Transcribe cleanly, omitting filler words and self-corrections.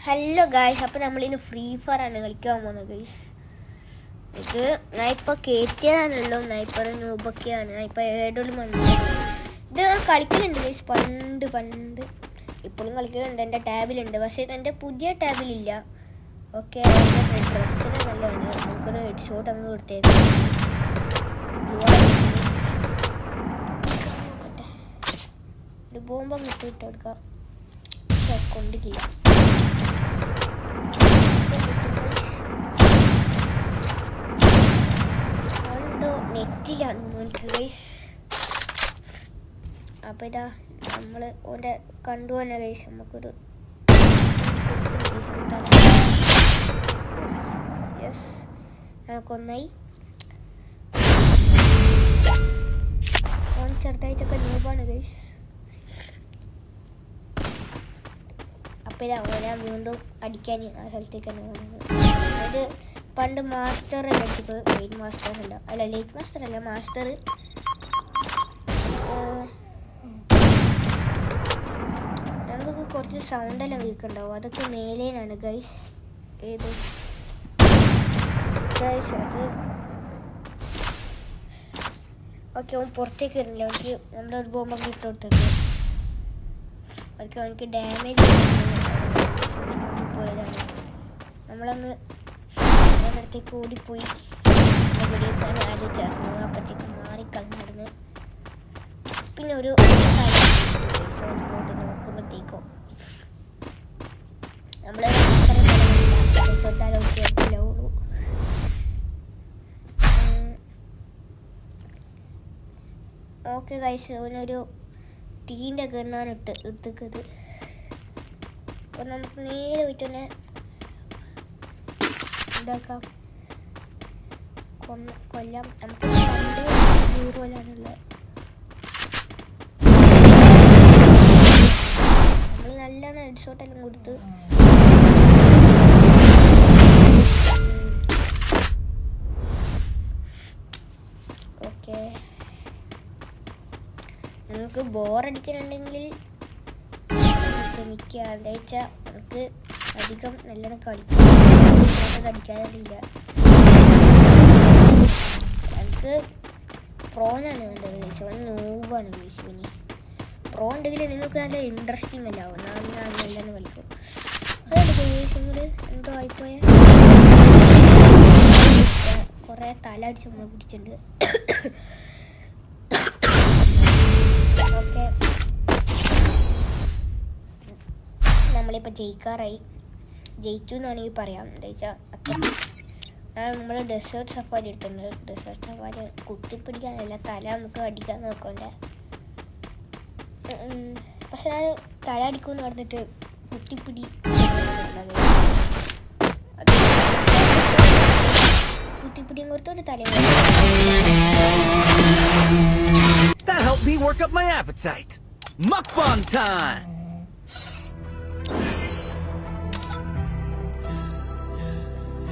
Hello guys, അപ്പോൾ നമ്മളിന്ന് free fire ആണ് കളിക്കാൻ പോകുന്നത് ഗൈസ്. ഇത് ഞാൻ ഇപ്പോൾ കയറ്റിയതാണല്ലോ. നൈപ്പർ നൂബൊക്കെയാണ്. ഞാൻ ഇപ്പോൾ ഏടോലും വന്നത്. ഇത് കളിക്കലുണ്ട് ഗൈസ്, പണ്ട് ഇപ്പോഴും കളിക്കലുണ്ട്. എൻ്റെ ടാബിലുണ്ട്, പക്ഷേ എൻ്റെ പുതിയ ടാബിലില്ല. ഓക്കെ, ഡ്രസ്സിന് നല്ലതാണ്. നമുക്കൊരു ഹെഡ് ഷോട്ട് അങ്ങ് കൊടുത്തേക്കാം. നോക്കട്ടെ, ഒരു ബോംബ് അങ്ങ് ഇട്ടെടുക്കാം. കൊണ്ടിരിക്കില്ല. നെറ്റിലാണ് നോക്കി ഗൈസ്. അപ്പോൾ ഇതാ നമ്മൾ ഓൻ്റെ കണ്ടു തന്നെ ഗൈസ്. നമുക്കൊരു യെസ്, നമുക്കൊന്നായി. ഓൻ ചെറുതായിട്ടൊക്കെ നൂബാണ് ഗൈസ്. അപ്പോൾ ഇതാ ഓനെ വീണ്ടും അടിക്കാൻ ആ സ്ഥലത്തേക്ക് തന്നെ പോകുന്നത്. അതായത് പണ്ട് മാസ്റ്റർ അടിച്ചപ്പോൾ ലേറ്റ് മാസ്റ്റർ അല്ല മാസ്റ്റർ. നമുക്കൊക്കെ കുറച്ച് സൗണ്ടെല്ലാം കേൾക്കുന്നുണ്ടാവും. അതൊക്കെ മേലേനാണ് ഗൈസ്. ഏത് ഗൈസ് അത് ഓക്കെ. അവൻ പുറത്തേക്ക് വരുന്നില്ല. അവർക്ക് നമ്മളൊരു ബോംബൊക്കെ ഇട്ട് കൊടുത്തിട്ടുണ്ട്. അവർക്ക് ഡാമേജ് പോയതാണ്. നമ്മളങ്ങ് അടുത്തേക്ക് ഓടിപ്പോയി വെടിവെക്കാൻ ആലോചിച്ചായിരുന്നു. അപ്പോഴത്തേക്ക് മാറിക്കളഞ്ഞിരുന്നു. പിന്നെ ഒരു അങ്ങോട്ട് നോക്കുമ്പോഴത്തേക്കോ നമ്മൾ ഓക്കെ ഗൈസ്. അവനൊരു തീൻ്റെ ഗണ്ണാണ് എടുത്തത്. അപ്പോൾ നമുക്ക് നേരെ പോയിട്ട് തന്നെ ഇതാക്കാം, കൊല്ലാം. നമുക്ക് 2-0 നമ്മൾ നല്ലോണം ഹെഡ് ഷോട്ടെല്ലാം കൊടുത്ത് ഓക്കെ. നിങ്ങൾക്ക് ബോറടിക്കുന്നുണ്ടെങ്കിൽ ശ്രമിക്കുക. എന്താ വെച്ചാൽ നമുക്ക് അധികം നല്ലോണം കളിക്കാറില്ല. എനിക്ക് പ്രോനാണ് വേണ്ടത് ചോദിച്ചു. അവൻ നോവാണ് ചോദിച്ചു. ഇനി പ്രോ ഉണ്ടെങ്കിൽ നിങ്ങൾക്ക് നല്ല ഇൻട്രസ്റ്റിംഗ് അല്ലാവും. ഞാൻ നല്ലോണം കളിക്കും. അതല്ല ചോദിച്ചെങ്കിൽ എന്തോ ആയിപ്പോയ കുറേ തല അടിച്ച് നമ്മൾ പിടിച്ചിട്ടുണ്ട്. ഓക്കെ, നമ്മളിപ്പോൾ ജയിച്ചു എന്നാണെങ്കിൽ പറയാം. എന്താ വെച്ചാൽ നമ്മൾ ഡെസേർട്ട് സഫാരി എടുത്തിട്ടുണ്ട്. ഡെസേർട്ട് സഫാരി കുത്തിപ്പിടിക്കാനല്ല, തല നമുക്ക് അടിക്കാൻ നോക്കണ്ടേ. പക്ഷെ ഞാൻ തല അടിക്കുമെന്ന് പറഞ്ഞിട്ട് കുത്തിപ്പിടിയും കൊടുത്തൊരു തലയും. That helped me work up my appetite. Mukbang time!